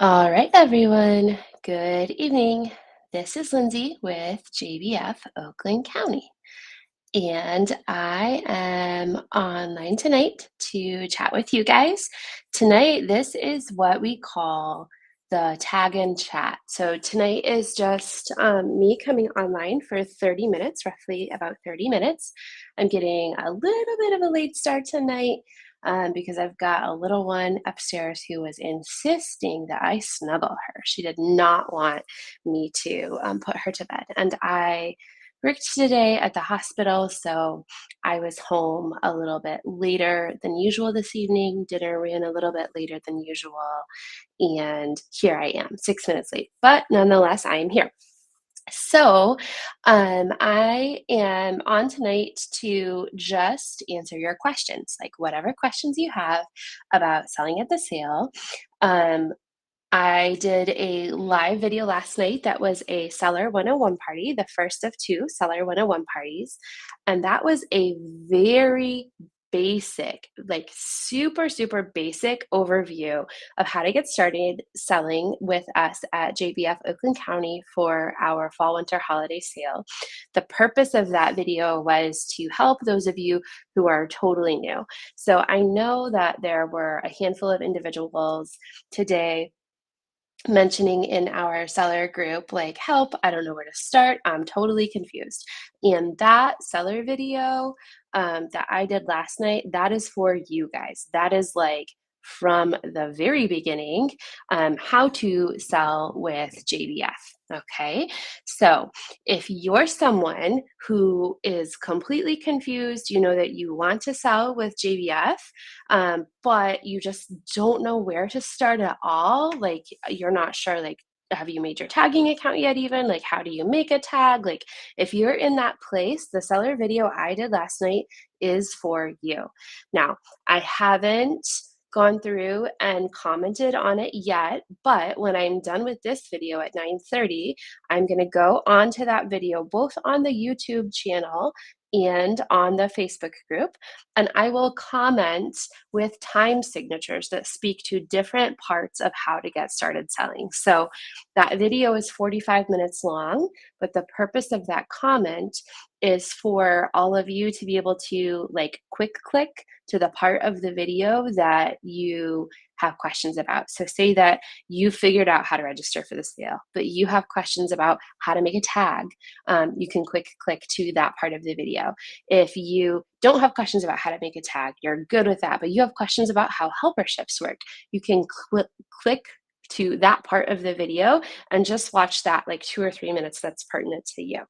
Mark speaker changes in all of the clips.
Speaker 1: All right, everyone. Good evening. This is Lindsay with JBF Oakland County, and I am online tonight to chat with you guys. Tonight, this is what we call the tag and chat. So, tonight is just me coming online for 30 minutes, roughly about 30 minutes. I'm getting a little bit of a late start tonight because I've got a little one upstairs who was insisting that I snuggle her. She did not want me to put her to bed. And I worked today at the hospital, so I was home a little bit later than usual this evening. Dinner ran a little bit later than usual, and here I am, 6 minutes late. But nonetheless, I am here. So, I am on tonight to just answer your questions, like whatever questions you have about selling at the sale. Um, I did a live video last night that was a Seller 101 party, the first of two Seller 101 parties. And that was a very basic, like super, super basic overview of how to get started selling with us at JBF Oakland County for our fall winter holiday sale. The purpose of that video was to help those of you who are totally new. So I know that there were a handful of individuals today mentioning in our seller group, like, help, I don't know where to start. I'm totally confused. And that seller video that I did last night, that is for you guys. That is like from the very beginning, how to sell with JBF. Okay. So if you're someone who is completely confused, you know that you want to sell with JBF, but you just don't know where to start at all. Like, you're not sure, like, have you made your tagging account yet? Even like, how do you make a tag? Like, if you're in that place, the seller video I did last night is for you. Now, I haven't gone through and commented on it yet, but when I'm done with this video at 9:30, I'm going to go on to that video both on the YouTube channel and on the Facebook group, and I will comment with time signatures that speak to different parts of how to get started selling. So that video is 45 minutes long, but the purpose of that comment is for all of you to be able to like quick click to the part of the video that you have questions about. So say that you figured out how to register for the sale, but you have questions about how to make a tag. You can quick click to that part of the video. If you don't have questions about how to make a tag, you're good with that, but you have questions about how helperships work, you can click to that part of the video and just watch that like 2 or 3 minutes that's pertinent to you.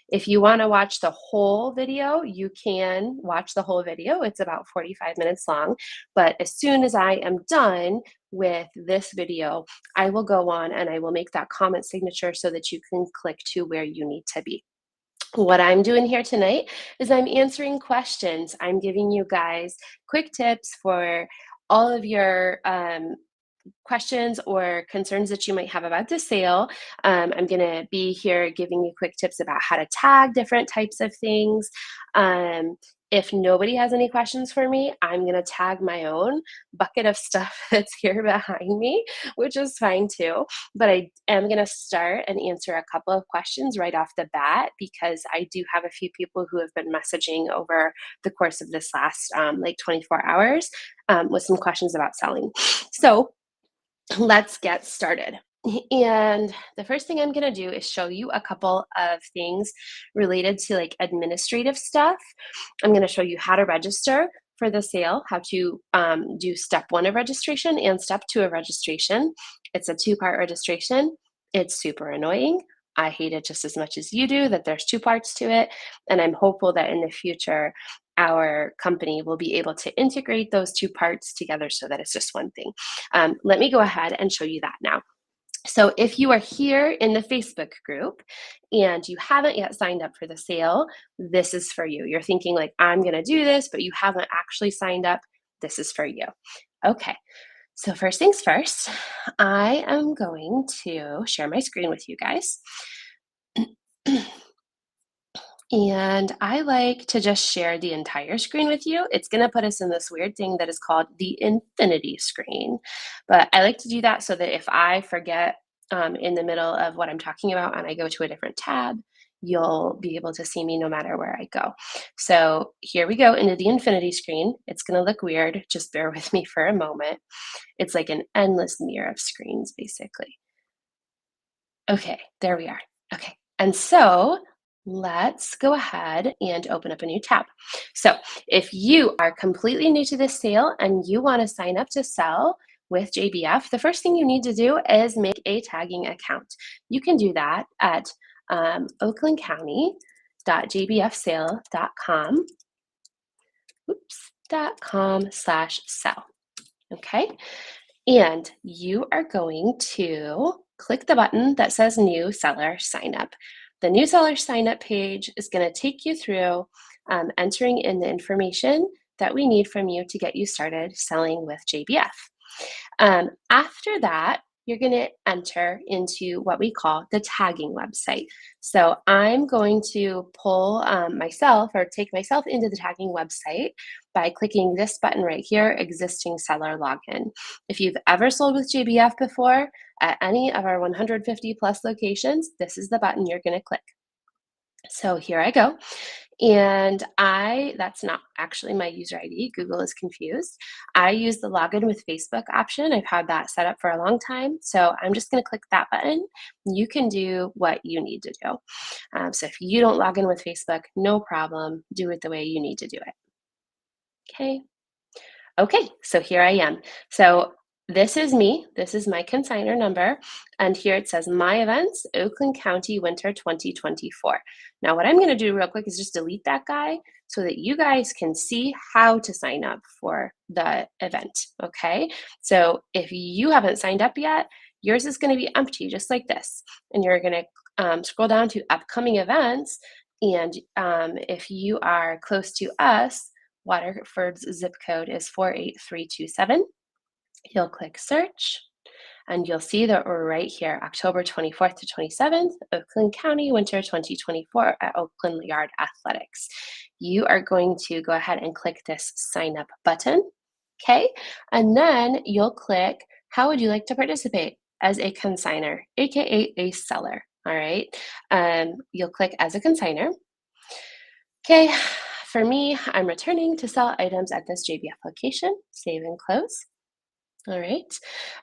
Speaker 1: If you want to watch the whole video, you can watch the whole video. It's about 45 minutes long. But as soon as I am done with this video, I will go on and I will make that comment signature so that you can click to where you need to be. What I'm doing here tonight is I'm answering questions. I'm giving you guys quick tips for all of your questions or concerns that you might have about the sale. I'm going to be here giving you quick tips about how to tag different types of things. If nobody has any questions for me, I'm going to tag my own bucket of stuff that's here behind me, which is fine too. But I am going to start and answer a couple of questions right off the bat because I do have a few people who have been messaging over the course of this last like 24 hours with some questions about selling. So let's get started. And the first thing I'm going to do is show you a couple of things related to like administrative stuff. I'm going to show you how to register for the sale, how to do step one of registration and step two of registration. It's a two-part registration. It's super annoying. I hate it just as much as you do that there's two parts to it. And I'm hopeful that in the future, our company will be able to integrate those two parts together so that it's just one thing. Let me go ahead and show you that now. So if you are here in the Facebook group and you haven't yet signed up for the sale, this is for you. You're thinking like, I'm going to do this, but you haven't actually signed up. This is for you. Okay. So first things first, I am going to share my screen with you guys. And I like to just share the entire screen with you. It's going to put us in this weird thing that is called the infinity screen. But I like to do that so that if I forget in the middle of what I'm talking about and I go to a different tab, you'll be able to see me no matter where I go. So here we go into the infinity screen. It's going to look weird. Just bear with me for a moment. It's like an endless mirror of screens, basically. Okay, there we are. Okay, and so let's go ahead and open up a new tab. So if you are completely new to this sale and you want to sign up to sell with JBF, the first thing you need to do is make a tagging account. You can do that at oaklandcounty.jbfsale.com, .com/sell. Okay, and you are going to click the button that says New Seller Sign Up. The New Seller Sign Up page is going to take you through entering in the information that we need from you to get you started selling with JBF. After that, you're going to enter into what we call the tagging website. So I'm going to pull myself or take myself into the tagging website by clicking this button right here, Existing Seller Login. If you've ever sold with JBF before at any of our 150 plus locations, this is the button you're going to click. So here I go. And that's not actually my user ID. Google is confused. I use the login with Facebook option. I've had that set up for a long time. So I'm just going to click that button. You can do what you need to do. So if you don't log in with Facebook, no problem. Do it the way you need to do it. Okay. Okay, so here I am. So this is me. This is my consignor number. And here it says My Events, Oakland County Winter 2024. Now, what I'm going to do real quick is just delete that guy so that you guys can see how to sign up for the event. Okay, so if you haven't signed up yet, yours is going to be empty, just like this. And you're going to scroll down to upcoming events. And if you are close to us, Waterford's zip code is 48327. You'll click search and you'll see that we're right here, October 24th to 27th, Oakland County Winter 2024 at Oakland Yard Athletics. You are going to go ahead and click this sign up button, okay? And then you'll click, how would you like to participate as a consignor, AKA a seller, all right? You'll click as a consignor. Okay, for me, I'm returning to sell items at this JBF location. Save and close. All right.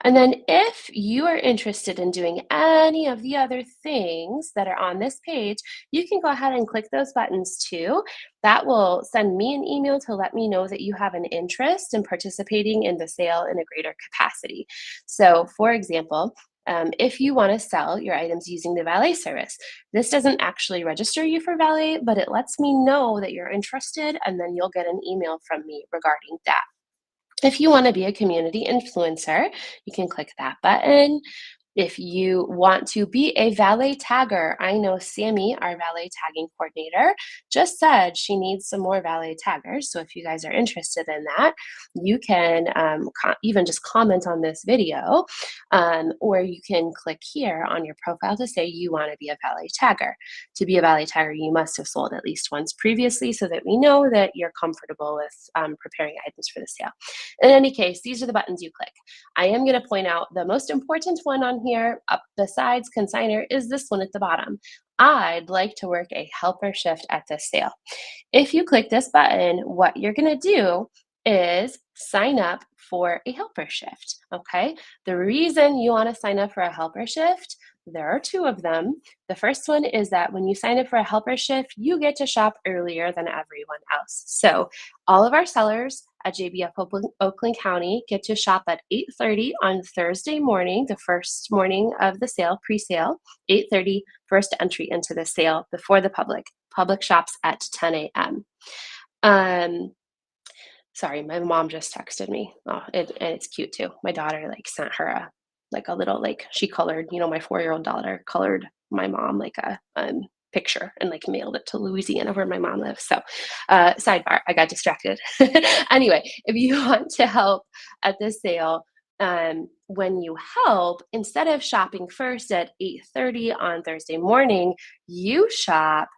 Speaker 1: And then if you are interested in doing any of the other things that are on this page, you can go ahead and click those buttons too. That will send me an email to let me know that you have an interest in participating in the sale in a greater capacity. So, for example, if you want to sell your items using the valet service, this doesn't actually register you for valet, but it lets me know that you're interested, and then you'll get an email from me regarding that. If you want to be a community influencer, you can click that button. If you want to be a valet tagger, I know Sammy, our valet tagging coordinator, just said she needs some more valet taggers. So if you guys are interested in that, you can even just comment on this video, or you can click here on your profile to say you want to be a valet tagger. To be a valet tagger, you must have sold at least once previously so that we know that you're comfortable with preparing items for the sale. In any case, these are the buttons you click. I am going to point out the most important one on here, besides consignor, is this one at the bottom. I'd like to work a helper shift at this sale. If you click this button, what you're going to do is sign up for a helper shift, okay? The reason you want to sign up for a helper shift, there are two of them. The first one is that when you sign up for a helper shift, you get to shop earlier than everyone else. So all of our sellers at JBF Oakland County get to shop at 8:30 on Thursday morning, the first morning of the sale, pre-sale, 8:30, first entry into the sale before the public. Public shops at 10 a.m. Sorry, my mom just texted me. Oh, and it's cute too. My daughter sent her a little she colored, my 4-year-old daughter colored my mom a picture and mailed it to Louisiana where my mom lives. So sidebar, I got distracted. Anyway, if you want to help at this sale, when you help, instead of shopping first at 8:30 on Thursday morning, you shop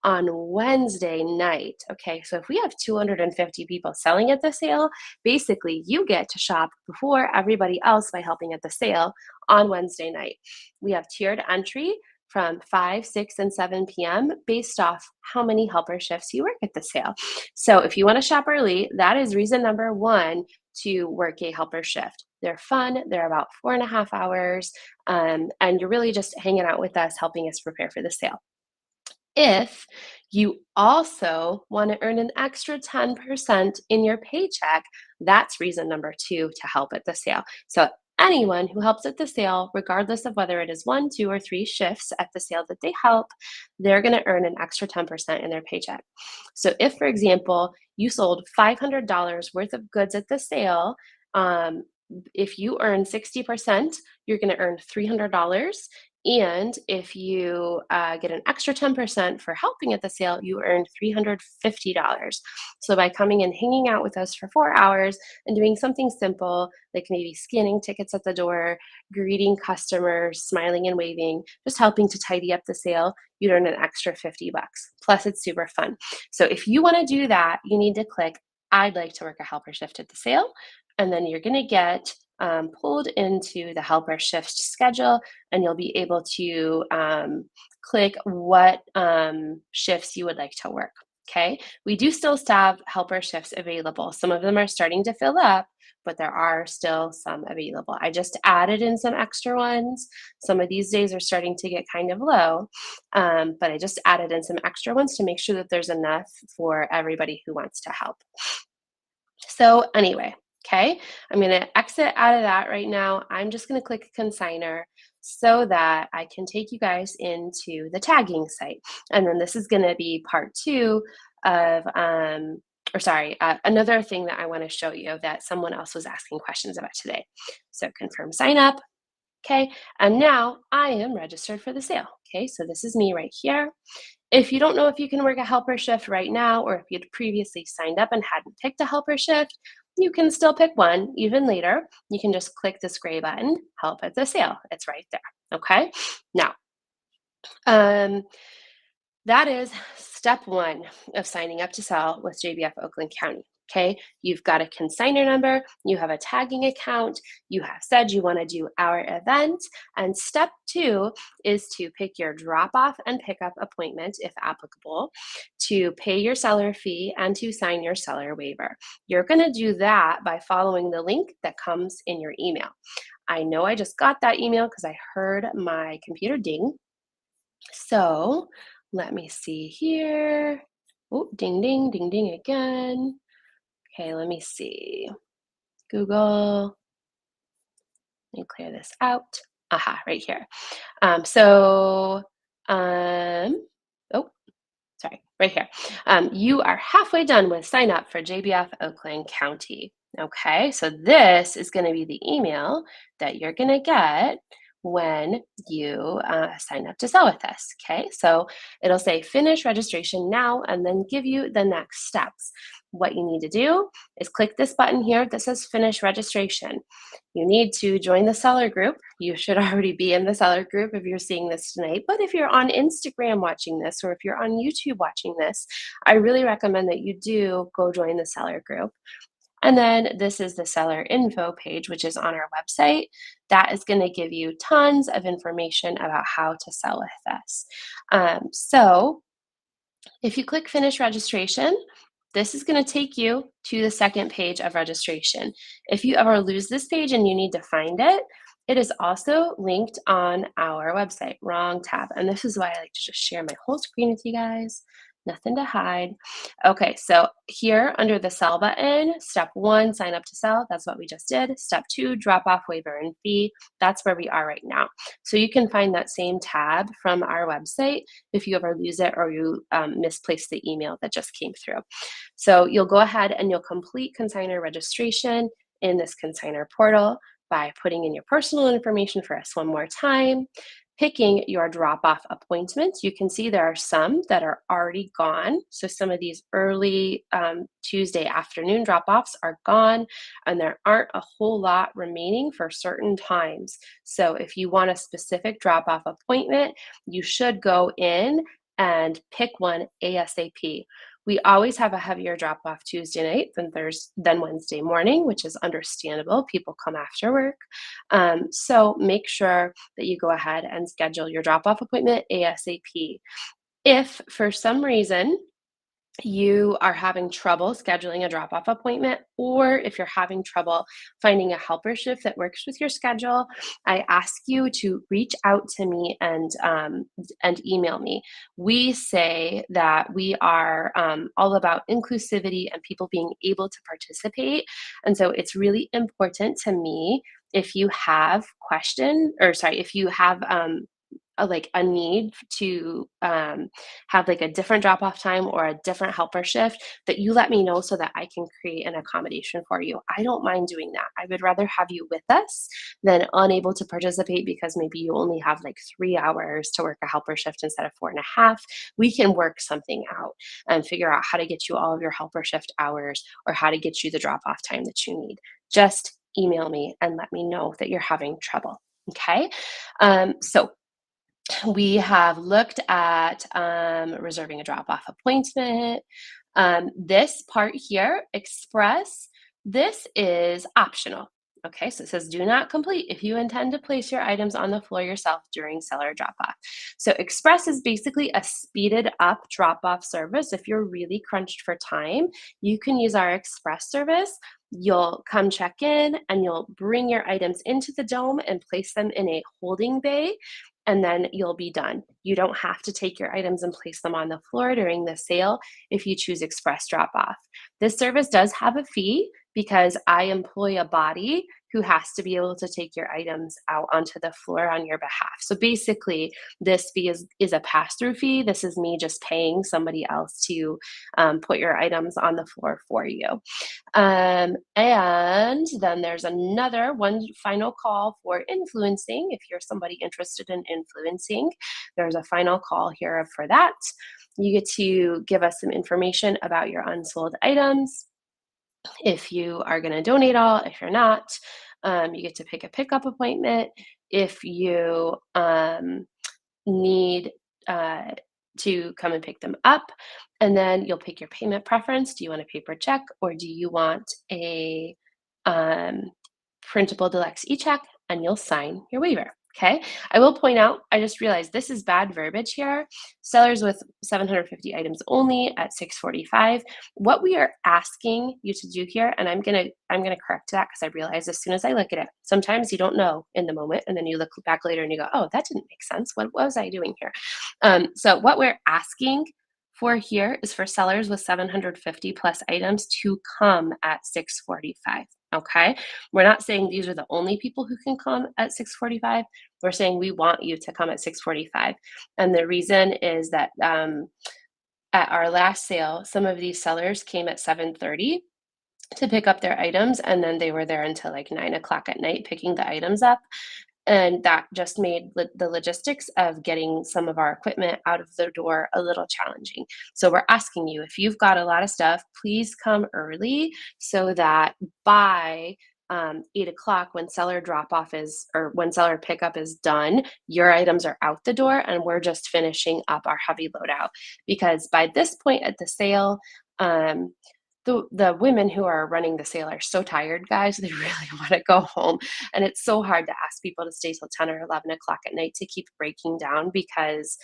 Speaker 1: on Wednesday night. Okay, so if we have 250 people selling at the sale, basically you get to shop before everybody else by helping at the sale on Wednesday night. We have tiered entry from 5, 6, and 7 p.m. based off how many helper shifts you work at the sale. So if you want to shop early, that is reason number one to work a helper shift. They're fun, they're about 4.5 hours, and you're really just hanging out with us, helping us prepare for the sale. If you also want to earn an extra 10% in your paycheck, that's reason number two to help at the sale. So, anyone who helps at the sale, regardless of whether it is 1, 2, or 3 shifts at the sale that they help, they're going to earn an extra 10% in their paycheck. So, if, for example, you sold $500 worth of goods at the sale, um, if you earn 60%, you're going to earn $300. And if you get an extra 10% for helping at the sale, you earn $350. So by coming and hanging out with us for 4 hours and doing something simple, like maybe scanning tickets at the door, greeting customers, smiling and waving, just helping to tidy up the sale, you'd earn an extra 50 bucks. Plus, it's super fun. So if you want to do that, you need to click I'd like to work a helper shift at the sale. And then you're going to get pulled into the helper shift schedule, and you'll be able to click what shifts you would like to work. Okay, we do still have helper shifts available. Some of them are starting to fill up, but there are still some available. I just added in some extra ones. Some of these days are starting to get kind of low, but I just added in some extra ones to make sure that there's enough for everybody who wants to help. So anyway, okay, I'm going to exit out of that right now. I'm just going to click consigner so that I can take you guys into the tagging site. And then this is going to be part two of, another thing that I want to show you that someone else was asking questions about today. So confirm sign up. Okay, and now I am registered for the sale. Okay, so this is me right here. If you don't know if you can work a helper shift right now, or if you'd previously signed up and hadn't picked a helper shift, you can still pick one even later. You can just click this gray button, help at the sale. It's right there. Okay, now um, that is step one of signing up to sell with JBF Oakland County. Okay, you've got a consignor number, you have a tagging account, you have said you want to do our event, and step two is to pick your drop off and pickup appointment if applicable, to pay your seller fee, and to sign your seller waiver. You're going to do that by following the link that comes in your email. I know I just got that email because I heard my computer ding. So let me see here. Oh, ding, ding, ding, ding again. Okay, let me see. Google. Let me clear this out. Aha, right here. Oh, sorry, right here. You are halfway done with sign up for JBF Oakland County. Okay, so this is going to be the email that you're going to get when you sign up to sell with us. Okay, so it'll say finish registration now and then give you the next steps. What you need to do is click this button here that says finish registration. You need to join the seller group. You should already be in the seller group if you're seeing this tonight. But if you're on Instagram watching this, or if you're on YouTube watching this, I really recommend that you do go join the seller group. And then this is the seller info page, which is on our website. That is going to give you tons of information about how to sell with us. So if you click finish registration, this is going to take you to the second page of registration. If you ever lose this page and you need to find it, it is also linked on our website. Wrong tab. And this is why I like to just share my whole screen with you guys. Nothing to hide. Okay, so here under the sell button, step one, sign up to sell. That's what we just did. Step two, drop off waiver and fee. That's where we are right now. So you can find that same tab from our website if you ever lose it or you misplace the email that just came through. So you'll go ahead and you'll complete consignor registration in this consignor portal by putting in your personal information for us one more time, picking your drop-off appointments. You can see there are some that are already gone. So some of these early Tuesday afternoon drop-offs are gone, and there aren't a whole lot remaining for certain times. So if you want a specific drop-off appointment, you should go in and pick one ASAP. We always have a heavier drop off Tuesday night than Wednesday morning, which is understandable. People come after work. So make sure that you go ahead and schedule your drop off appointment ASAP. If for some reason you are having trouble scheduling a drop off appointment, or if you're having trouble finding a helper shift that works with your schedule, I ask you to reach out to me and email me. We say that we are all about inclusivity and people being able to participate. And so it's really important to me if you have if you have a need to have like a different drop off time or a different helper shift, that you let me know so that I can create an accommodation for you. I don't mind doing that. I would rather have you with us than unable to participate because maybe you only have like 3 hours to work a helper shift instead of 4.5. We can work something out and figure out how to get you all of your helper shift hours or how to get you the drop off time that you need. Just email me and let me know that you're having trouble. Okay. So we have looked at reserving a drop off appointment. This part here, Express, this is optional. Okay, so it says do not complete if you intend to place your items on the floor yourself during seller drop off. So, Express is basically a speeded up drop off service. If you're really crunched for time, you can use our Express service. You'll come check in and you'll bring your items into the dome and place them in a holding bay, and then you'll be done. You don't have to take your items and place them on the floor during the sale if you choose express drop off. This service does have a fee because I employ a body who has to be able to take your items out onto the floor on your behalf. So basically, this fee is a pass through fee. This is me just paying somebody else to put your items on the floor for you. And then there's one final call for influencing. If you're somebody interested in influencing, there's a final call here for that. You get to give us some information about your unsold items. If you are going to donate all, if you're not, you get to pick a pickup appointment. If you need to come and pick them up, and then you'll pick your payment preference. Do you want a paper check or do you want a printable deluxe e-check? And you'll sign your waiver. Okay. I will point out, I just realized this is bad verbiage here. Sellers with 750 items only at 645. What we are asking you to do here, and I'm gonna correct that because I realized as soon as I look at it, sometimes you don't know in the moment, and then you look back later and you go, "Oh, that didn't make sense. What was I doing here?" So what we're asking for here is for sellers with 750 plus items to come at 645. Okay. We're not saying these are the only people who can come at 645. We're saying we want you to come at 645. And the reason is that at our last sale, some of these sellers came at 7:30 to pick up their items, and then they were there until like 9 o'clock at night picking the items up. And that just made the logistics of getting some of our equipment out of the door a little challenging. So we're asking you, if you've got a lot of stuff, please come early so that by 8 o'clock, when seller drop off is, or when seller pickup is done, your items are out the door and we're just finishing up our heavy loadout. Because by this point at the sale, um, the women who are running the sale are so tired, guys. They really want to go home. And it's so hard to ask people to stay till 10 or 11 o'clock at night to keep breaking down because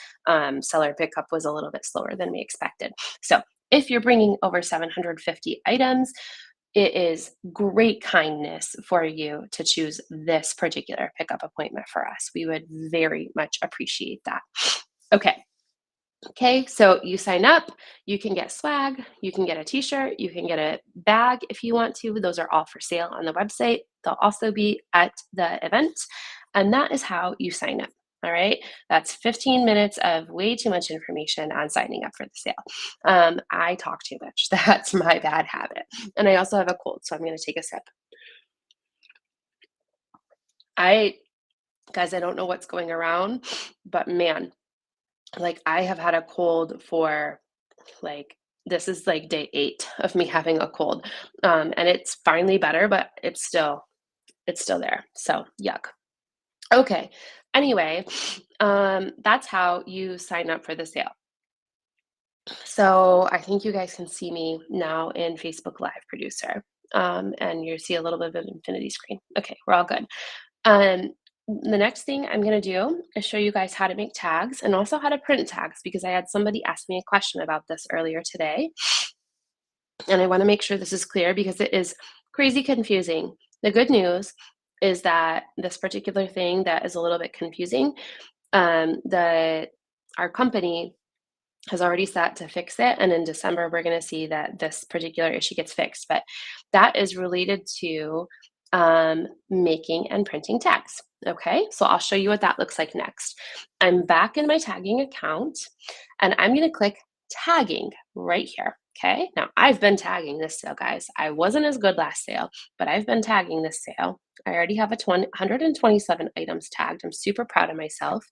Speaker 1: seller pickup was a little bit slower than we expected. So if you're bringing over 750 items, it is great kindness for you to choose this particular pickup appointment for us. We would very much appreciate that. Okay. Okay, so you sign up, you can get swag, you can get a t-shirt, you can get a bag if you want to. Those are all for sale on the website. They'll also be at the event. And that is how you sign up. All right, that's 15 minutes of way too much information on signing up for the sale. I talk too much. That's my bad habit. And I also have a cold, so I'm going to take a sip. I, Guys, I don't know what's going around, but man, like I have had a cold for like this is like day 8 of me having a cold. And it's finally better, but it's still there. So yuck. Okay. Anyway, that's how you sign up for the sale. So I think you guys can see me now in Facebook Live Producer, and you see a little bit of an infinity screen. Okay, we're all good. Um, the next thing I'm gonna do is show you guys how to make tags and also how to print tags because I had somebody ask me a question about this earlier today, and I wanna make sure this is clear because it is crazy confusing. The good news is that this particular thing that is a little bit confusing, the our company has already set to fix it, and in December, we're gonna see that this particular issue gets fixed, but that is related to, making and printing tags, okay? So I'll show you what that looks like next. I'm back in my tagging account, and I'm gonna click Tagging right here, okay? Now, I've been tagging this sale, guys. I wasn't as good last sale, but I've been tagging this sale. I already have 127 items tagged. I'm super proud of myself.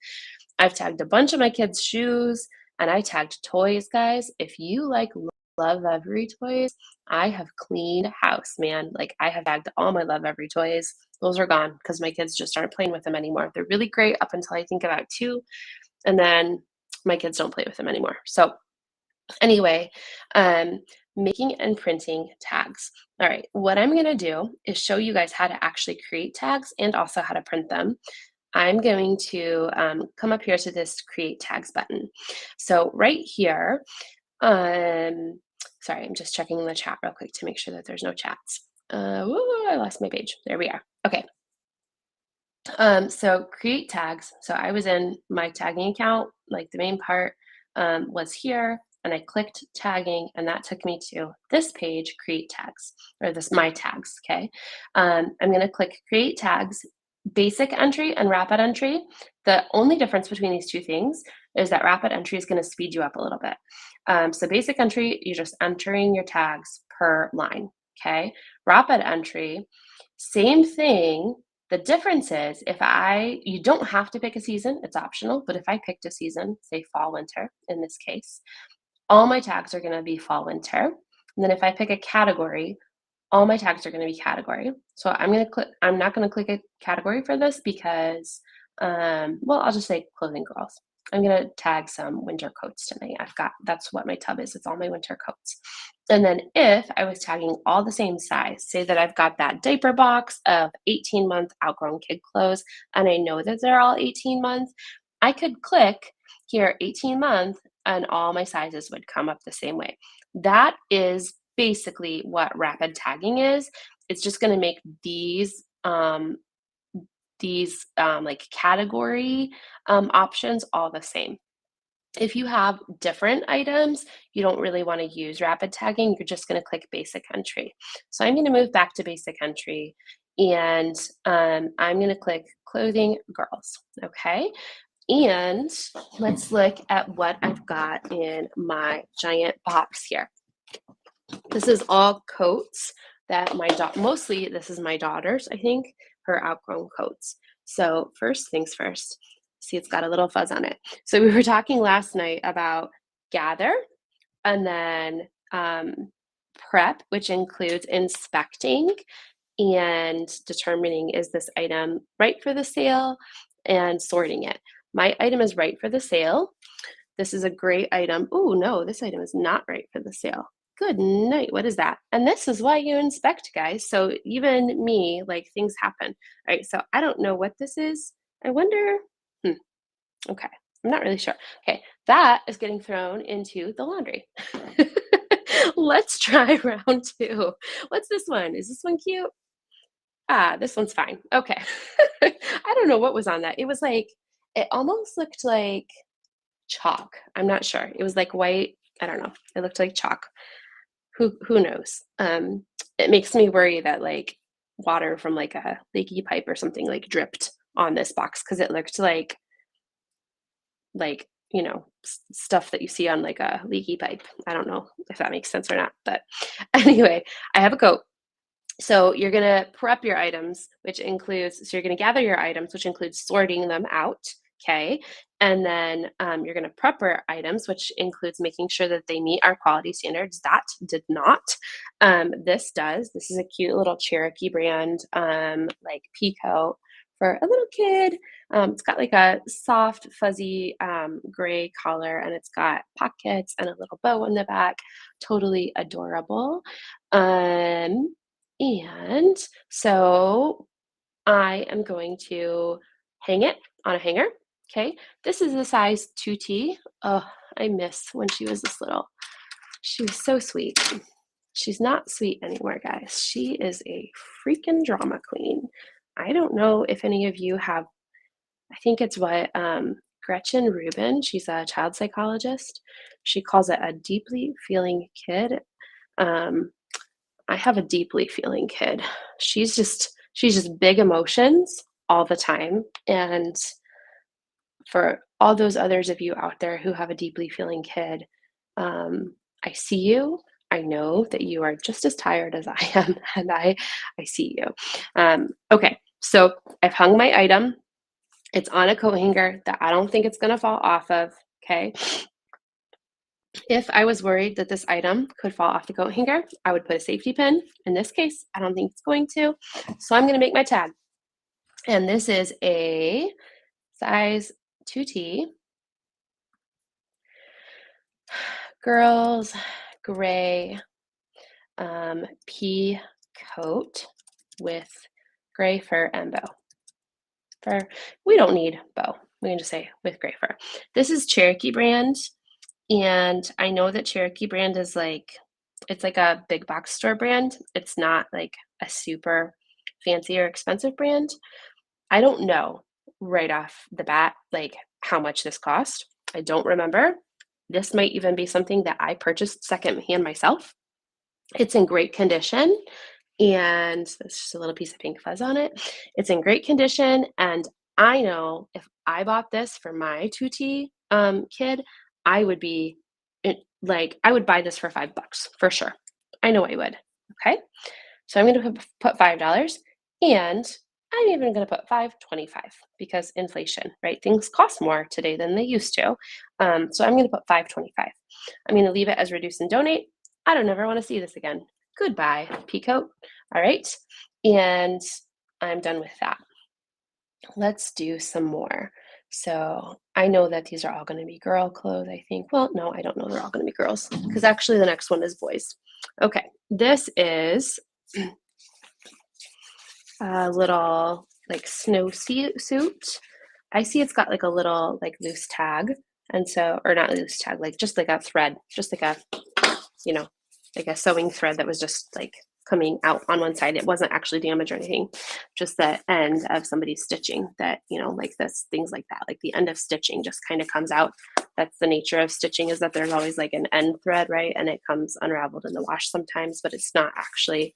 Speaker 1: I've tagged a bunch of my kids' shoes, and I tagged toys, guys. If you like Love Every toys, I have cleaned house, man. Like I have tagged all my Love Every toys. Those are gone because my kids just aren't playing with them anymore. They're really great up until I think about two, and then my kids don't play with them anymore. So anyway, um, making and printing tags. All right, what I'm gonna do is show you guys how to actually create tags and also how to print them. I'm going to come up here to this create tags button. So right here, sorry, I'm just checking the chat real quick to make sure that there's no chats. I lost my page. There we are. Okay. So create tags. So I was in my tagging account, like the main part was here, and I clicked tagging, and that took me to this page, create tags, or this my tags. Okay. I'm going to click create tags, basic entry and rapid entry. The only difference between these two things is that rapid entry is going to speed you up a little bit. So basic entry, you're just entering your tags per line. Okay. Rapid entry, same thing. The difference is you don't have to pick a season, it's optional, but if I picked a season, say fall, winter in this case, all my tags are gonna be fall, winter. And then if I pick a category, all my tags are gonna be category. So I'm not gonna click a category for this because, well, I'll just say clothing girls. I'm gonna tag some winter coats tonight. That's what my tub is. It's all my winter coats. And then if I was tagging all the same size, say that I've got that diaper box of 18-month outgrown kid clothes, and I know that they're all 18 months, I could click here 18 month and all my sizes would come up the same way. That is basically what rapid tagging is. It's just going to make these like category options all the same. If you have different items, you don't really want to use rapid tagging. You're just going to click basic entry. So I'm going to move back to basic entry, and I'm going to click clothing girls. Okay. And let's look at what I've got in my giant box here. This is all coats that mostly this is my daughter's, I think, her outgrown coats. So first things first, see it's got a little fuzz on it. So we were talking last night about gather and then prep, which includes inspecting and determining is this item right for the sale and sorting it. My item is right for the sale. This is a great item. Oh, no, this item is not right for the sale. Good night. What is that? And this is why you inspect, guys. So even me, like things happen. All right. So I don't know what this is. I wonder. Okay. I'm not really sure. Okay. That is getting thrown into the laundry. Let's try round two. What's this one? Is this one cute? Ah, this one's fine. Okay. I don't know what was on that. It was like, it almost looked like chalk. I'm not sure. It was like white. I don't know. It looked like chalk. Who knows? It makes me worry that like water from like a leaky pipe or something like dripped on this box because it looked like stuff that you see on like a leaky pipe. I don't know if that makes sense or not, but anyway, I have a coat. So you're going to prep your items, which includes, so you're going to gather your items, which includes sorting them out. Okay. And then you're going to prep your items, which includes making sure that they meet our quality standards. That did not. This does. This is a cute little Cherokee brand, like pea coat for a little kid. It's got like a soft, fuzzy gray collar, and it's got pockets and a little bow in the back. Totally adorable. Um, and so I am going to hang it on a hanger. Okay. This is a size 2T. Oh, I miss when she was this little. She was so sweet. She's not sweet anymore, guys. She is a freaking drama queen. I don't know if any of you have, I think it's what Gretchen Rubin, she's a child psychologist. She calls it a deeply feeling kid. Um, I have a deeply feeling kid. She's just big emotions all the time. And for all those others of you out there who have a deeply feeling kid, I see you. I know that you are just as tired as I am, and I see you. Okay, so I've hung my item. It's on a coat hanger that I don't think it's going to fall off of. Okay. If I was worried that this item could fall off the coat hanger, I would put a safety pin. In this case, I don't think it's going to. So I'm going to make my tag. And this is a size 2T girls gray pea coat with gray fur and bow. We don't need bow. We can just say with gray fur. This is Cherokee brand. And I know that Cherokee brand is it's like a big box store brand. It's not like a super fancy or expensive brand. I don't know right off the bat, like how much this cost. I don't remember. This might even be something that I purchased secondhand myself. It's in great condition. And there's just a little piece of pink fuzz on it. It's in great condition. And I know if I bought this for my 2T kid, I would be I would buy this for $5 for sure. I know I would. Okay. So I'm going to put $5, and I'm even going to put $5.25 because inflation, right? Things cost more today than they used to. So I'm going to put $5.25. I'm going to leave it as reduce and donate. I don't ever want to see this again. Goodbye, peacoat. All right. And I'm done with that. Let's do some more. So I know that these are all going to be girl clothes, I think. Well, no, I don't know they're all going to be girls because actually the next one is boys. Okay, this is a little like snow suit. I see it's got like a little like loose tag. And so, or not loose tag, like just like a thread, just like a, you know, like a sewing thread that was just like coming out on one side. It wasn't actually damaged or anything, just the end of somebody's stitching that, like this, things like that, like the end of stitching just kind of comes out. That's the nature of stitching, is that there's always like an end thread, right? And it comes unraveled in the wash sometimes, but it's not actually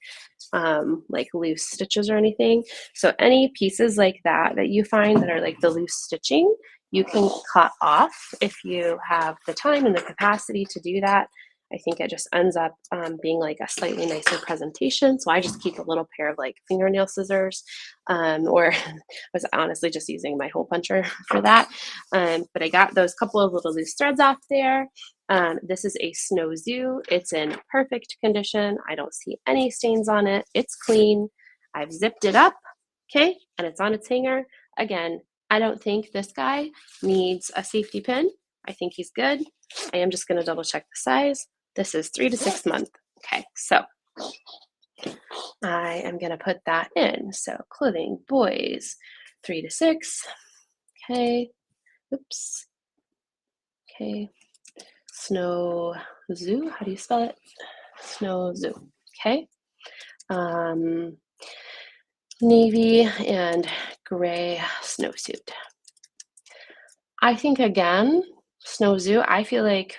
Speaker 1: like loose stitches or anything. So any pieces like that that you find that are like the loose stitching, you can cut off if you have the time and the capacity to do that. I think it just ends up being like a slightly nicer presentation. So I just keep a little pair of like fingernail scissors, or I was honestly just using my hole puncher for that. But I got those couple of little loose threads off there. This is a snow zoo. It's in perfect condition. I don't see any stains on it. It's clean. I've zipped it up, okay, and it's on its hanger. Again, I don't think this guy needs a safety pin. I think he's good. I am just going to double check the size. This is 3 to 6 months. Okay, so I am going to put that in. So clothing, boys, 3 to 6. Okay, oops. Okay, snow zoo. How do you spell it? Snow zoo. Okay. Navy and gray snowsuit. I think again, snow zoo, I feel like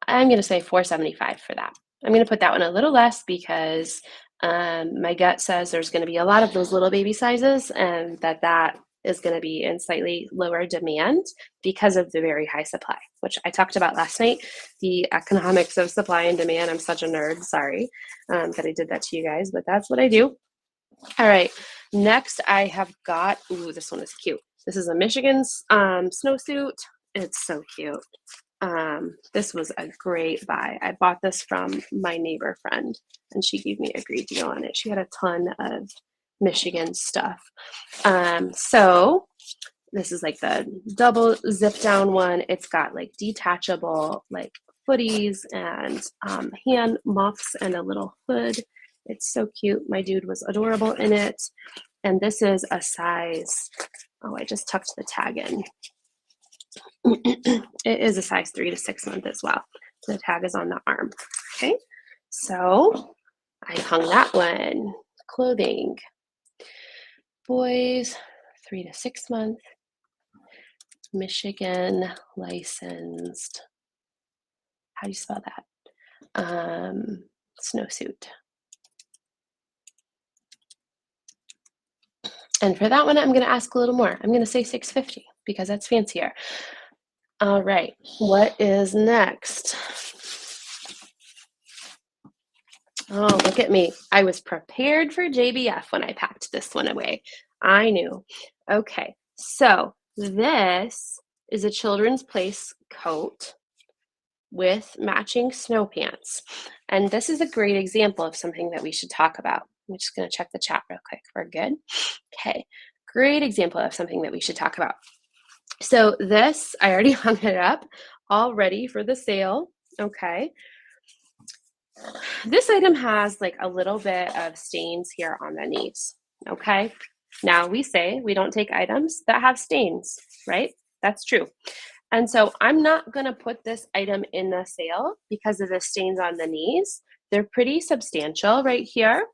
Speaker 1: I'm going to say $4.75 for that. I'm going to put that one a little less because my gut says there's going to be a lot of those little baby sizes, and that is going to be in slightly lower demand because of the very high supply, which I talked about last night. The economics of supply and demand. I'm such a nerd. Sorry that I did that to you guys, but that's what I do. All right. Next, I have got, ooh, this one is cute. This is a Michigan snowsuit. It's so cute. This was a great buy. I bought this from my neighbor friend, and she gave me a great deal on it. She had a ton of Michigan stuff. So this is like the double zip down one. It's got like detachable like footies and hand muffs and a little hood. It's so cute. My dude was adorable in it. And this is a size, oh, I just tucked the tag in. It is a size 3 to 6 month as well. The tag is on the arm. Okay, so I hung that one. Clothing. Boys, 3 to 6 month. Michigan licensed. How do you spell that? Snowsuit. And for that one, I'm going to ask a little more. I'm going to say $6.50 because that's fancier. All right, what is next? Oh, look at me. I was prepared for JBF when I packed this one away. I knew. Okay, so this is a Children's Place coat with matching snow pants. And this is a great example of something that we should talk about. I'm just going to check the chat real quick. We're good. Okay, great example of something that we should talk about. So this, I already hung it up, all ready for the sale. Okay. This item has like a little bit of stains here on the knees. Okay. Now we say we don't take items that have stains, right? That's true. And so I'm not going to put this item in the sale because of the stains on the knees. They're pretty substantial right here.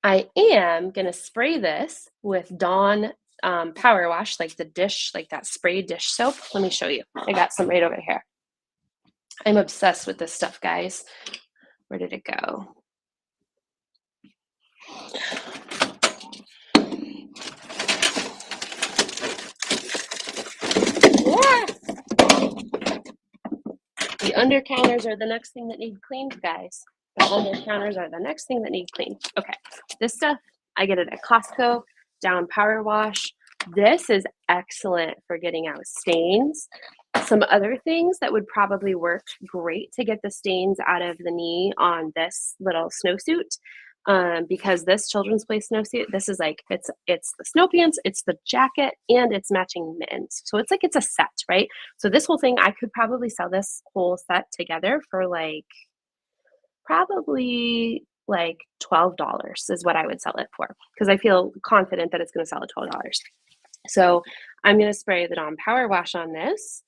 Speaker 1: I am going to spray this with Dawn Power Wash, like the dish, like that spray dish soap. Let me show you. I got some right over here. I'm obsessed with this stuff, guys. Where did it go? Yeah. The under counters are the next thing that need cleaned, guys. The under counters are the next thing that need cleaned. Okay, this stuff, I get it at Costco, Down Power Wash. This is excellent for getting out stains. Some other things that would probably work great to get the stains out of the knee on this little snowsuit, because this Children's Place snowsuit, this is like, it's the snow pants, it's the jacket, and it's matching mittens. So it's like, it's a set, right? So this whole thing, I could probably sell this whole set together for like, probably like $12 is what I would sell it for, because I feel confident that it's going to sell at $12. So I'm going to spray the Dawn Power Wash on this.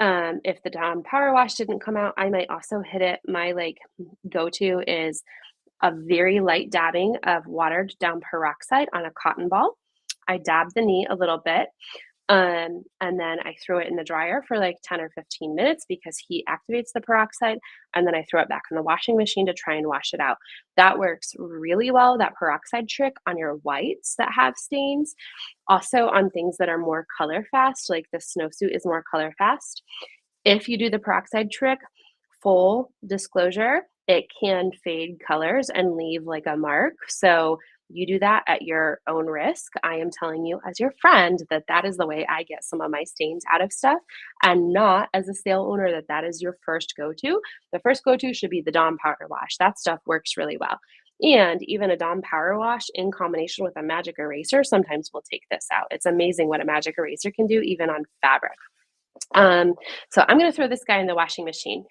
Speaker 1: If the Dawn Power Wash didn't come out, I might also hit it. My like go-to is a very light dabbing of watered down peroxide on a cotton ball. I dab the knee a little bit, and then I throw it in the dryer for like 10 or 15 minutes because heat activates the peroxide, and then I throw it back in the washing machine to try and wash it out. That works really well, that peroxide trick, on your whites that have stains. Also on things that are more color fast, like the snowsuit is more color fast. If you do the peroxide trick, full disclosure, it can fade colors and leave like a mark. So you do that at your own risk. I am telling you as your friend that that is the way I get some of my stains out of stuff, and not as a sale owner that that is your first go-to. The first go-to should be the Dawn Power Wash. That stuff works really well. And even a Dawn Power Wash in combination with a magic eraser sometimes will take this out. It's amazing what a magic eraser can do even on fabric. So I'm going to throw this guy in the washing machine.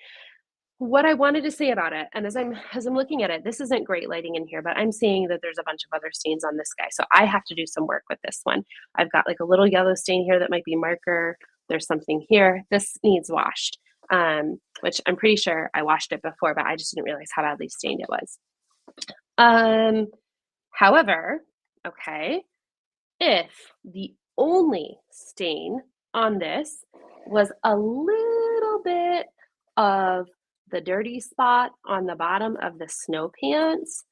Speaker 1: What I wanted to say about it, and as I'm looking at it, this isn't great lighting in here, but I'm seeing that there's a bunch of other stains on this guy. So I have to do some work with this one. I've got like a little yellow stain here that might be marker. There's something here. This needs washed, which I'm pretty sure I washed it before, but I just didn't realize how badly stained it was. However, okay, if the only stain on this was a little bit of the dirty spot on the bottom of the snow pants,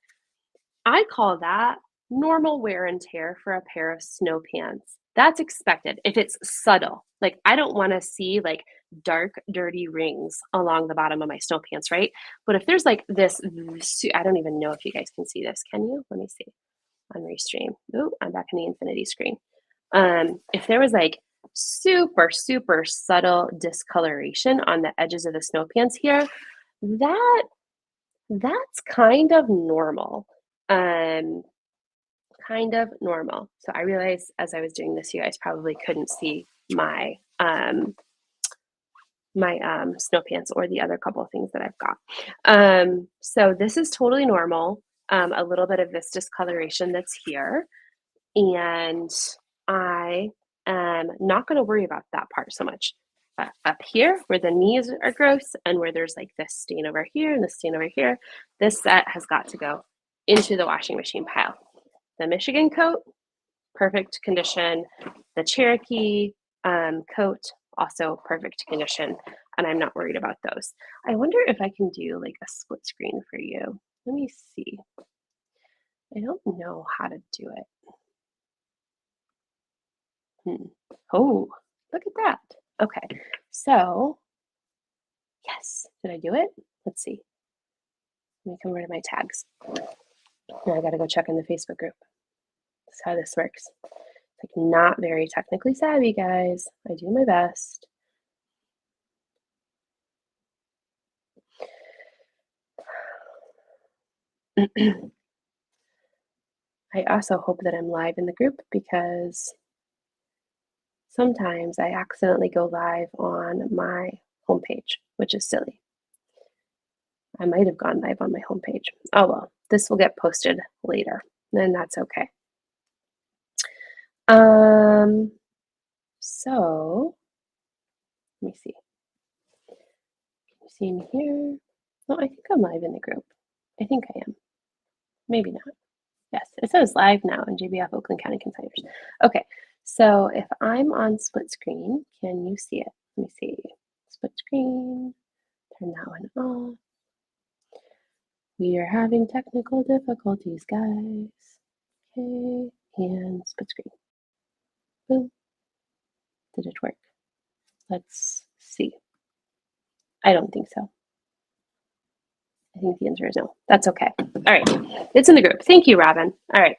Speaker 1: I call that normal wear and tear for a pair of snow pants. That's expected if it's subtle. Like, I don't want to see like dark, dirty rings along the bottom of my snow pants, right? But if there's like this, I don't even know if you guys can see this. Can you? Let me see on Restream. Oh, I'm back in the infinity screen. If there was like super, super subtle discoloration on the edges of the snow pants here, that's kind of normal. kind of normal. So I realized as I was doing this, you guys probably couldn't see my snow pants or the other couple of things that I've got. So this is totally normal. A little bit of this discoloration that's here, and I am not going to worry about that part so much. Up here, where the knees are gross, and where there's like this stain over here and this stain over here, this set has got to go into the washing machine pile. The Michigan coat, perfect condition. The Cherokee coat, also perfect condition, and I'm not worried about those. I wonder if I can do like a split screen for you. Let me see. I don't know how to do it. Oh, look at that. Okay, so yes, did I do it? Let's see. Let me come over to my tags. Now I gotta go check in the Facebook group. That's how this works. Like not very technically savvy, guys. I do my best. I also hope that I'm live in the group because sometimes I accidentally go live on my homepage, which is silly. I might have gone live on my homepage. Oh well, this will get posted later, and that's okay. So let me see. Can you see me here? No, I think I'm live in the group. I think I am. Maybe not. Yes, it says live now in JBF Oakland County Consignors. Okay, so if I'm on split screen, can you see it? Let me see. Split screen, turn that one off. We are having technical difficulties, guys. Okay, and split screen. Boom. Did it work? Let's see. I don't think so. I think the answer is no. That's okay. All right. It's in the group. Thank you, Robin. All right.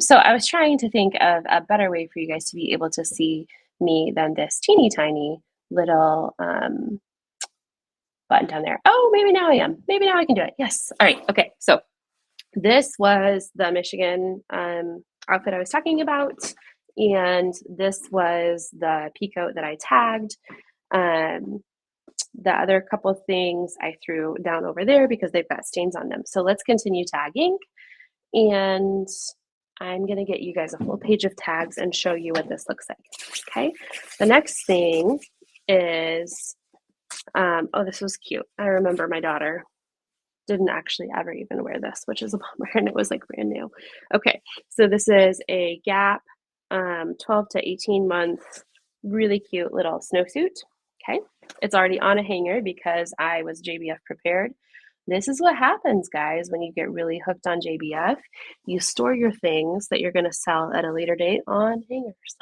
Speaker 1: So I was trying to think of a better way for you guys to be able to see me than this teeny tiny little button down there. Oh, maybe now I am. Maybe now I can do it. Yes. All right. Okay. So this was the Michigan outfit I was talking about. And this was the peacoat that I tagged. The other couple of things I threw down over there because they've got stains on them. So let's continue tagging. And I'm going to get you guys a full page of tags and show you what this looks like. Okay. The next thing is, oh, this was cute. I remember my daughter didn't actually ever even wear this, which is a bummer, and it was like brand new. Okay. So this is a Gap 12 to 18 month, really cute little snowsuit. Okay. It's already on a hanger because I was JBF prepared. This is what happens, guys, when you get really hooked on JBF. You store your things that you're going to sell at a later date on hangers.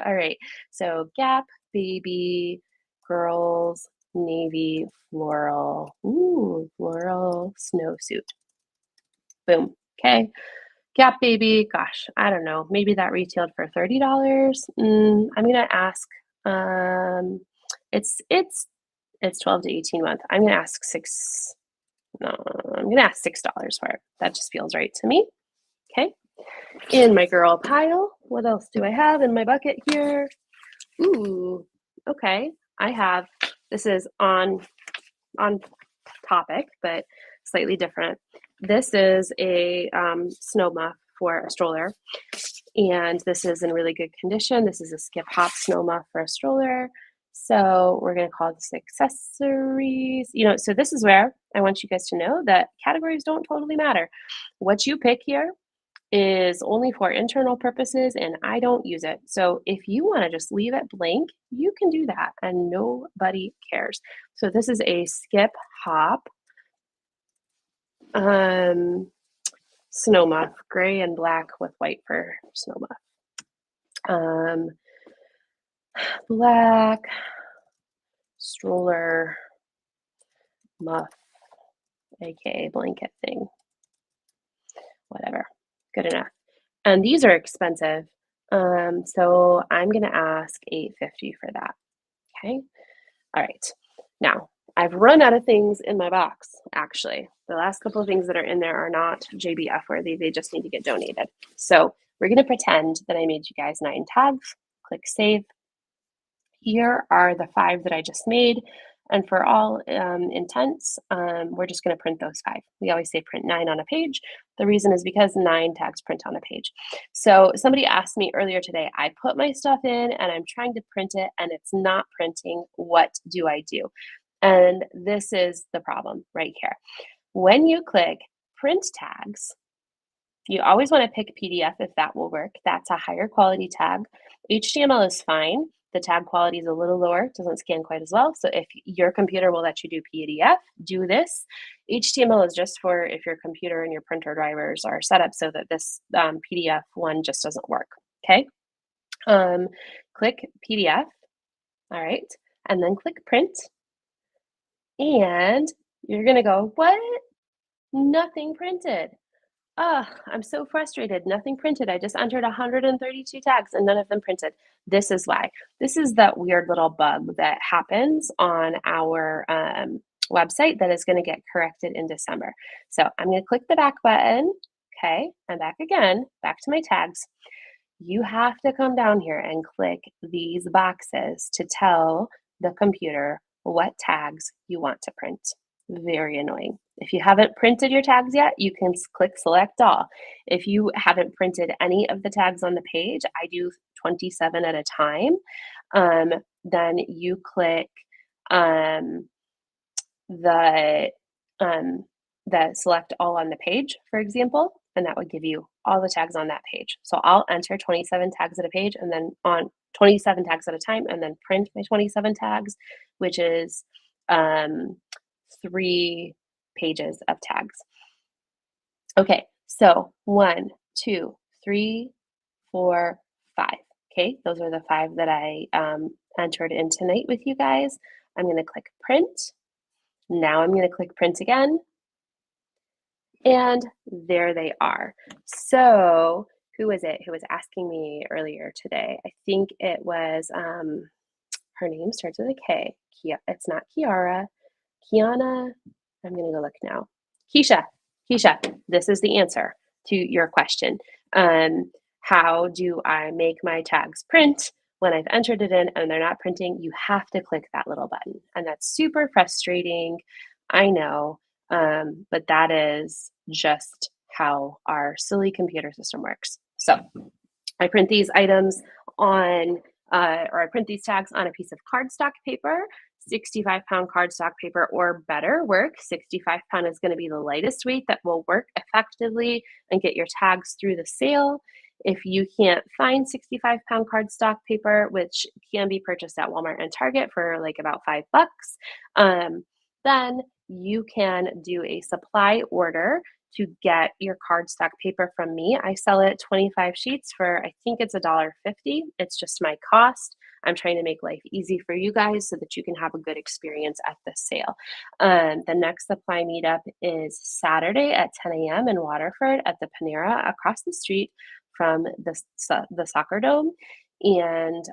Speaker 1: All right. So Gap, baby, girls, navy, floral. Ooh, floral snowsuit. Boom. Okay. Gap baby, gosh, I don't know. Maybe that retailed for $30. I'm gonna ask. It's 12 to 18 months. I'm gonna ask six. No, I'm gonna ask $6 for it. That just feels right to me. Okay. In my girl pile, what else do I have in my bucket here? Ooh, okay. I have. This is on topic, but slightly different. This is a snow muff for a stroller, and this is in really good condition. This is a skip hop snow muff for a stroller. So we're going to call this accessories. So this is where I want you guys to know that categories don't totally matter. What you pick here is only for internal purposes, and I don't use it. So if you want to just leave it blank, you can do that, and nobody cares. So this is a skip hop snow muff, gray and black with white for snow muff. Black stroller muff, aka blanket thing, whatever, good enough. And these are expensive, so I'm gonna ask $8.50 for that. Okay, all right. Now I've run out of things in my box, actually. The last couple of things that are in there are not JBF worthy. They just need to get donated. So we're going to pretend that I made you guys 9 tags. Click save. Here are the 5 that I just made. And for all intents, we're just going to print those 5. We always say print 9 on a page. The reason is because 9 tags print on a page. So somebody asked me earlier today, I put my stuff in and I'm trying to print it and it's not printing. What do I do? And this is the problem right here. When you click print tags, you always want to pick PDF if that will work. That's a higher quality tag. HTML is fine. The tag quality is a little lower, doesn't scan quite as well. So if your computer will let you do PDF, do this. HTML is just for if your computer and your printer drivers are set up so that this PDF one just doesn't work, okay? Click PDF, all right, and then click print. And you're gonna go, what? Nothing printed. Oh, I'm so frustrated. Nothing printed. I just entered 132 tags and none of them printed. This is why. This is that weird little bug that happens on our website that is going to get corrected in December. So I'm going to click the back button. Okay, I'm back again, back to my tags. You have to come down here and click these boxes to tell the computer what tags you want to print. Very annoying. If you haven't printed your tags yet, you can click select all. If you haven't printed any of the tags on the page, I do 27 at a time, then you click um, the select all on the page, for example, and that would give you all the tags on that page. So I'll enter 27 tags at a page and then on 27 tags at a time and then print my 27 tags, which is 3 pages of tags. Okay, so 1, 2, 3, 4, 5. Okay, those are the 5 that I entered in tonight with you guys. I'm going to click print. Now I'm going to click print again. And there they are. So who was it who was asking me earlier today? I think it was, her name starts with a K. It's not Kiara. Kiana, I'm going to go look now. Keisha, this is the answer to your question. How do I make my tags print when I've entered it in and they're not printing? You have to click that little button. And that's super frustrating. I know, but that is just how our silly computer system works. So I print these items on, or I print these tags on a piece of cardstock paper. 65-pound cardstock paper or better work. 65-pound is going to be the lightest weight that will work effectively and get your tags through the sale. If you can't find 65-pound cardstock paper, which can be purchased at Walmart and Target for like about $5, then you can do a supply order to get your cardstock paper from me. I sell it 25 sheets for, I think it's $1.50. It's just my cost. I'm trying to make life easy for you guys so that you can have a good experience at the sale. The next supply meetup is Saturday at 10 a.m. in Waterford at the Panera across the street from the soccer dome. And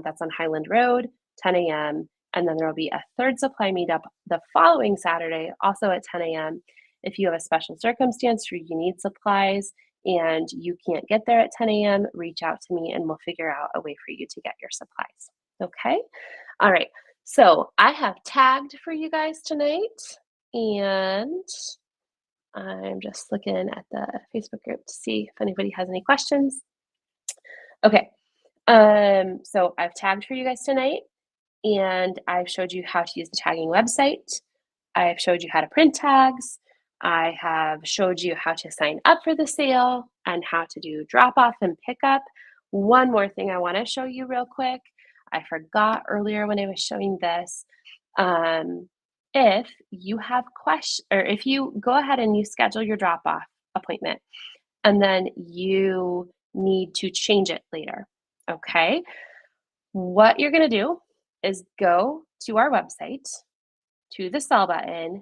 Speaker 1: that's on Highland Road, 10 a.m. And then there will be a third supply meetup the following Saturday, also at 10 a.m. If you have a special circumstance where you need supplies and you can't get there at 10 a.m., reach out to me and we'll figure out a way for you to get your supplies. Okay? All right. So I have tagged for you guys tonight, and I'm just looking at the Facebook group to see if anybody has any questions. Okay. So I've tagged for you guys tonight, and I've showed you how to use the tagging website. I've showed you how to print tags. I have showed you how to sign up for the sale and how to do drop off and pick up. One more thing I want to show you real quick. I forgot earlier when I was showing this. If you have questions, or if you go ahead and you schedule your drop off appointment and then you need to change it later, okay? What you're going to do is go to our website, to the sell button,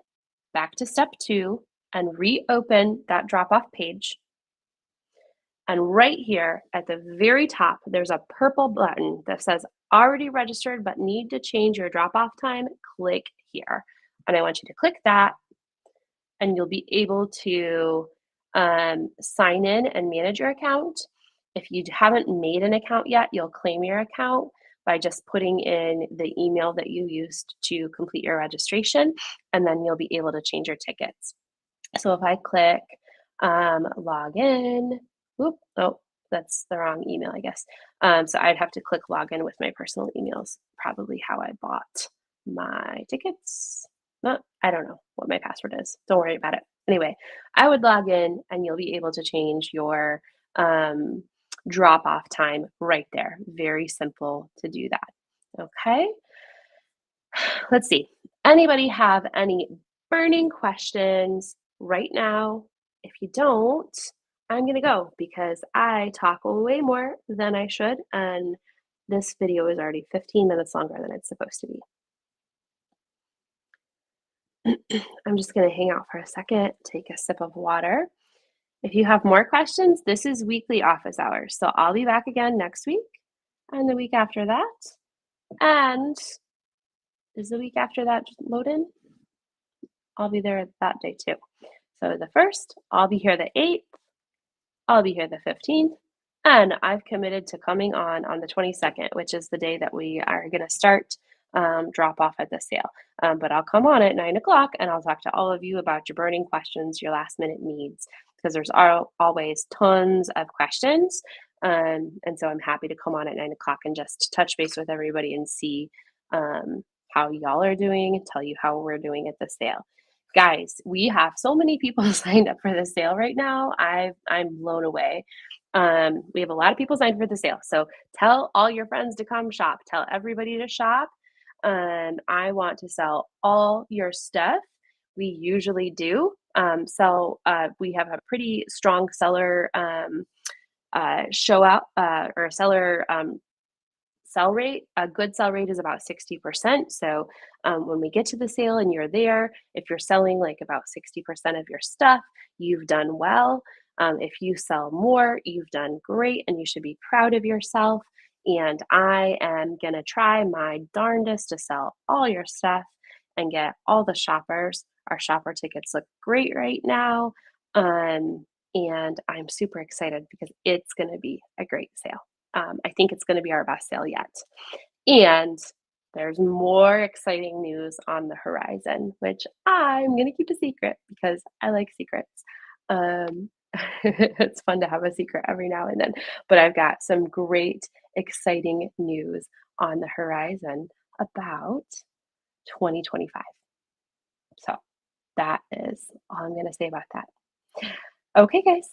Speaker 1: back to step 2, and reopen that drop-off page. And right here at the very top, there's a purple button that says already registered but need to change your drop-off time. Click here. And I want you to click that, and you'll be able to sign in and manage your account. If you haven't made an account yet, you'll claim your account by just putting in the email that you used to complete your registration, and then you'll be able to change your tickets. So if I click log in, whoop, oh, that's the wrong email, I guess. So I'd have to click log in with my personal emails, probably how I bought my tickets. No, I don't know what my password is. Don't worry about it. Anyway, I would log in and you'll be able to change your um, drop off time right there. Very simple to do that. Okay. Let's see. Anybody have any burning questions right now? If you don't, I'm going to go because I talk way more than I should, and this video is already 15 minutes longer than it's supposed to be. I'm just going to hang out for a second, take a sip of water. If you have more questions, this is weekly office hours. So I'll be back again next week and the week after that. And is the week after that loading? I'll be there that day too. So the 1st, I'll be here the 8th, I'll be here the 15th, and I've committed to coming on the 22nd, which is the day that we are going to start drop off at the sale. But I'll come on at 9 o'clock and I'll talk to all of you about your burning questions, your last minute needs, because there's always tons of questions. And so I'm happy to come on at 9 o'clock and just touch base with everybody and see how y'all are doing, tell you how we're doing at the sale. Guys, we have so many people signed up for the sale right now. I'm blown away. We have a lot of people signed for the sale. So tell all your friends to come shop. Tell everybody to shop. I want to sell all your stuff. We usually do sell. We have a pretty strong seller show out or seller sell rate. A good sell rate is about 60%. So when we get to the sale and you're there, if you're selling like about 60% of your stuff, you've done well. If you sell more, you've done great and you should be proud of yourself. And I am going to try my darndest to sell all your stuff and get all the shoppers. Our shopper tickets look great right now. And I'm super excited because it's going to be a great sale. I think it's going to be our best sale yet. And there's more exciting news on the horizon, which I'm going to keep a secret because I like secrets. Um, it's fun to have a secret every now and then. But I've got some great, exciting news on the horizon about 2025. So that is all I'm going to say about that. Okay, guys.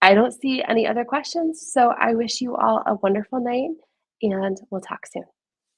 Speaker 1: I don't see any other questions, so I wish you all a wonderful night, and we'll talk soon.